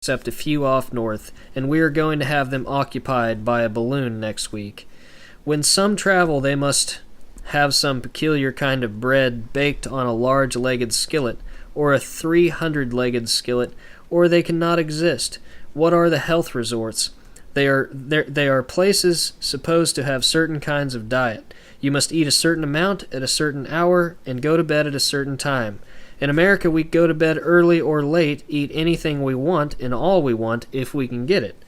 except a few off north, and we are going to have them occupied by a balloon next week. When some travel, they must have some peculiar kind of bread baked on a large-legged skillet, or a 300-legged skillet, or they cannot exist. What are the health resorts? They are places supposed to have certain kinds of diet. You must eat a certain amount at a certain hour and go to bed at a certain time. In America, we go to bed early or late, eat anything we want and all we want if we can get it.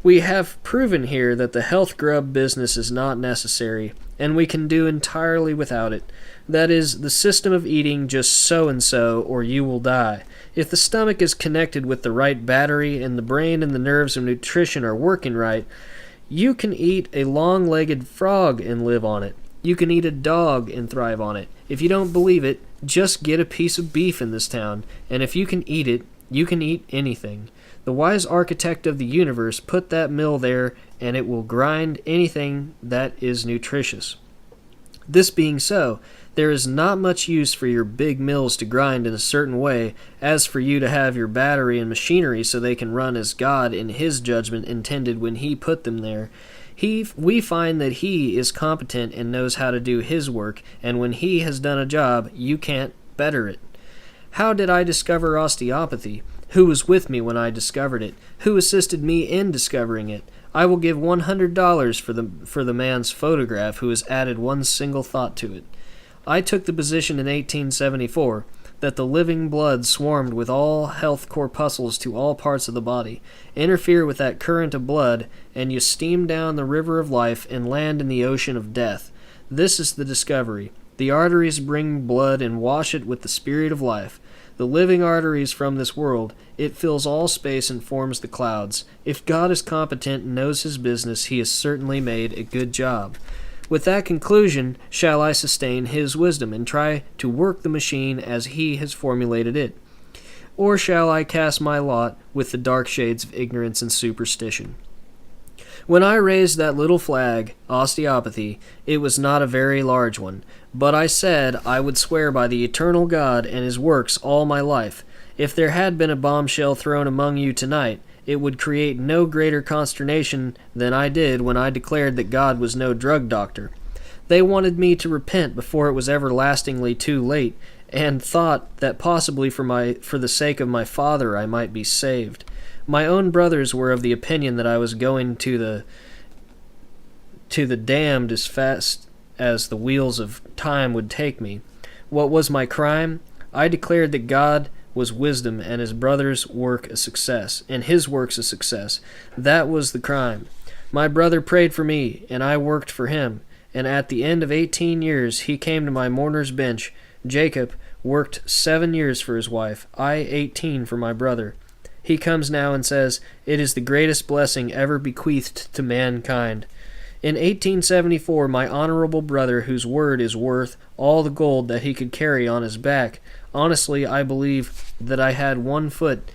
We have proven here that the health grub business is not necessary, and we can do entirely without it. That is, the system of eating just so-and-so, or you will die. If the stomach is connected with the right battery and the brain and the nerves of nutrition are working right, you can eat a long-legged frog and live on it. You can eat a dog and thrive on it. If you don't believe it, just get a piece of beef in this town, and if you can eat it, you can eat anything. The wise architect of the universe put that mill there, and it will grind anything that is nutritious. This being so, there is not much use for your big mills to grind in a certain way as for you to have your battery and machinery so they can run as God in His judgment intended when He put them there. We find that He is competent and knows how to do His work, and when He has done a job, you can't better it. How did I discover osteopathy? Who was with me when I discovered it? Who assisted me in discovering it? I will give $100 for the man's photograph who has added one single thought to it. I took the position in 1874 that the living blood swarmed with all health corpuscles to all parts of the body. Interfere with that current of blood, and you steam down the river of life and land in the ocean of death. This is the discovery. The arteries bring blood and wash it with the spirit of life. The living arteries from this world, it fills all space and forms the clouds. If God is competent and knows His business, He has certainly made a good job. With that conclusion, shall I sustain His wisdom and try to work the machine as He has formulated it? Or shall I cast my lot with the dark shades of ignorance and superstition? When I raised that little flag, osteopathy, it was not a very large one, but I said I would swear by the eternal God and His works all my life. If there had been a bombshell thrown among you tonight, it would create no greater consternation than I did when I declared that God was no drug doctor. They wanted me to repent before it was everlastingly too late, and thought that possibly for the sake of my father I might be saved. My own brothers were of the opinion that I was going to the damned as fast as the wheels of time would take me. What was my crime? I declared that God was wisdom and His brother's work a success, and His works a success. That was the crime. My brother prayed for me, and I worked for him, and at the end of 18 years he came to my mourner's bench. Jacob worked 7 years for his wife, I 18 for my brother. He comes now and says, "It is the greatest blessing ever bequeathed to mankind." In 1874, my honorable brother, whose word is worth all the gold that he could carry on his back, honestly, I believe that I had one foot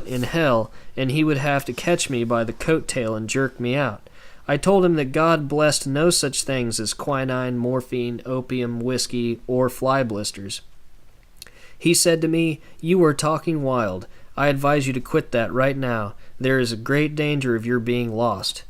in hell, and he would have to catch me by the coat tail and jerk me out. I told him that God blessed no such things as quinine, morphine, opium, whiskey, or fly blisters. He said to me, "You are talking wild. I advise you to quit that right now. There is a great danger of your being lost."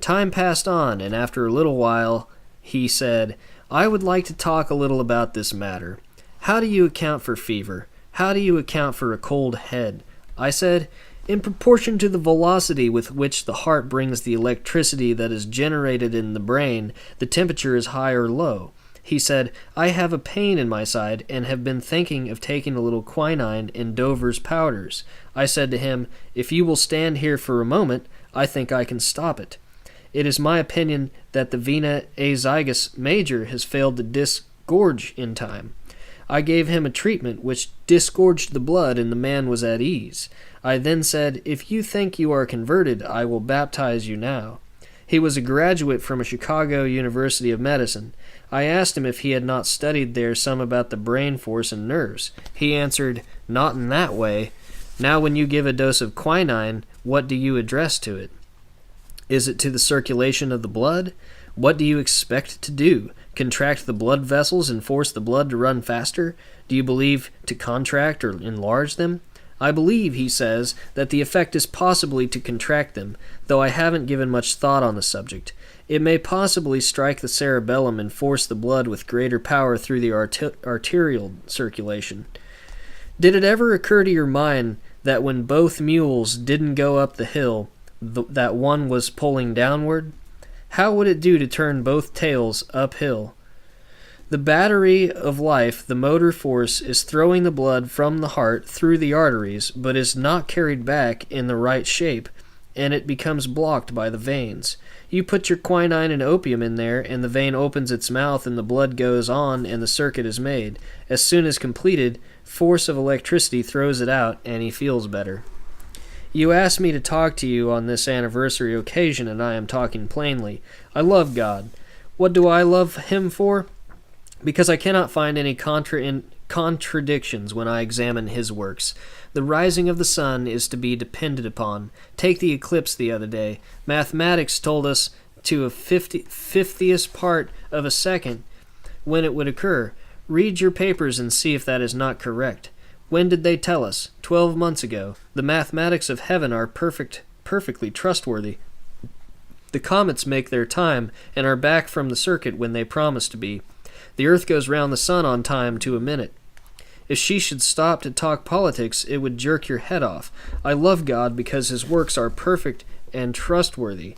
Time passed on, and after a little while he said, "I would like to talk a little about this matter. How do you account for fever? How do you account for a cold head?" I said, "In proportion to the velocity with which the heart brings the electricity that is generated in the brain, the temperature is high or low." He said, "I have a pain in my side and have been thinking of taking a little quinine and Dover's powders." I said to him, "If you will stand here for a moment, I think I can stop it. It is my opinion that the vena azygos major has failed to disgorge in time." I gave him a treatment which disgorged the blood, and the man was at ease. I then said, "If you think you are converted, I will baptize you now." He was a graduate from a Chicago University of Medicine. I asked him if he had not studied there some about the brain force and nerves. He answered, "Not in that way. Now when you give a dose of quinine, what do you address to it? Is it to the circulation of the blood? What do you expect to do? Contract the blood vessels and force the blood to run faster? Do you believe to contract or enlarge them? I believe, he says, that the effect is possibly to contract them, though I haven't given much thought on the subject. It may possibly strike the cerebellum and force the blood with greater power through the arterial circulation. Did it ever occur to your mind that when both mules didn't go up the hill, that one was pulling downward? How would it do to turn both tails uphill? The battery of life, the motor force, is throwing the blood from the heart through the arteries, but is not carried back in the right shape, and it becomes blocked by the veins. You put your quinine and opium in there, and the vein opens its mouth, and the blood goes on, and the circuit is made. As soon as completed, force of electricity throws it out, and he feels better. You asked me to talk to you on this anniversary occasion, and I am talking plainly. I love God. What do I love Him for? Because I cannot find any contradictions when I examine His works. The rising of the sun is to be depended upon. Take the eclipse the other day. Mathematics told us to a 50th part of a second when it would occur. Read your papers and see if that is not correct. When did they tell us? 12 months ago. The mathematics of heaven are perfectly trustworthy. The comets make their time and are back from the circuit when they promise to be. The earth goes round the sun on time to a minute. If she should stop to talk politics, it would jerk your head off. I love God because His works are perfect and trustworthy,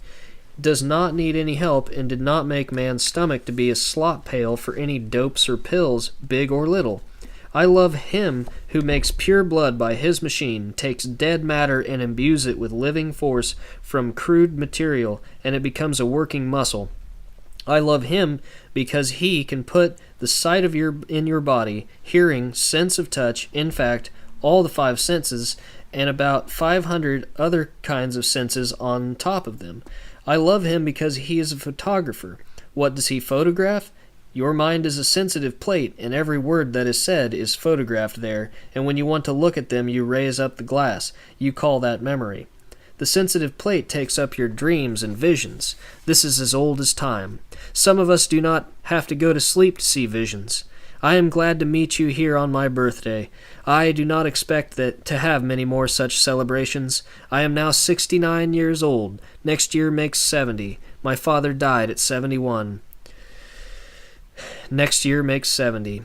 does not need any help, and did not make man's stomach to be a slop pail for any dopes or pills, big or little. I love Him who makes pure blood by His machine, takes dead matter and imbues it with living force from crude material, and it becomes a working muscle. I love Him because He can put the sight in your body, hearing, sense of touch, in fact, all the 5 senses, and about 500 other kinds of senses on top of them. I love Him because He is a photographer. What does He photograph? Your mind is a sensitive plate, and every word that is said is photographed there, and when you want to look at them, you raise up the glass. You call that memory. The sensitive plate takes up your dreams and visions. This is as old as time. Some of us do not have to go to sleep to see visions. I am glad to meet you here on my birthday. I do not expect to have many more such celebrations. I am now 69 years old. Next year makes 70. My father died at 71. Next year makes 70.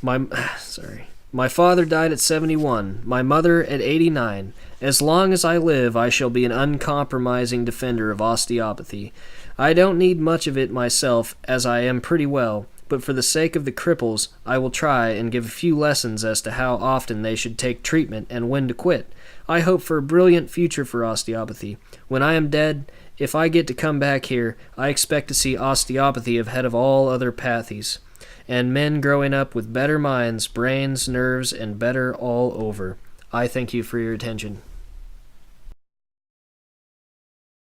My father died at 71. My mother at 89. As long as I live, I shall be an uncompromising defender of osteopathy. I don't need much of it myself, as I am pretty well, but for the sake of the cripples, I will try and give a few lessons as to how often they should take treatment and when to quit. I hope for a brilliant future for osteopathy. When I am dead, if I get to come back here, I expect to see osteopathy ahead of all other pathies, and men growing up with better minds, brains, nerves, and better all over. I thank you for your attention.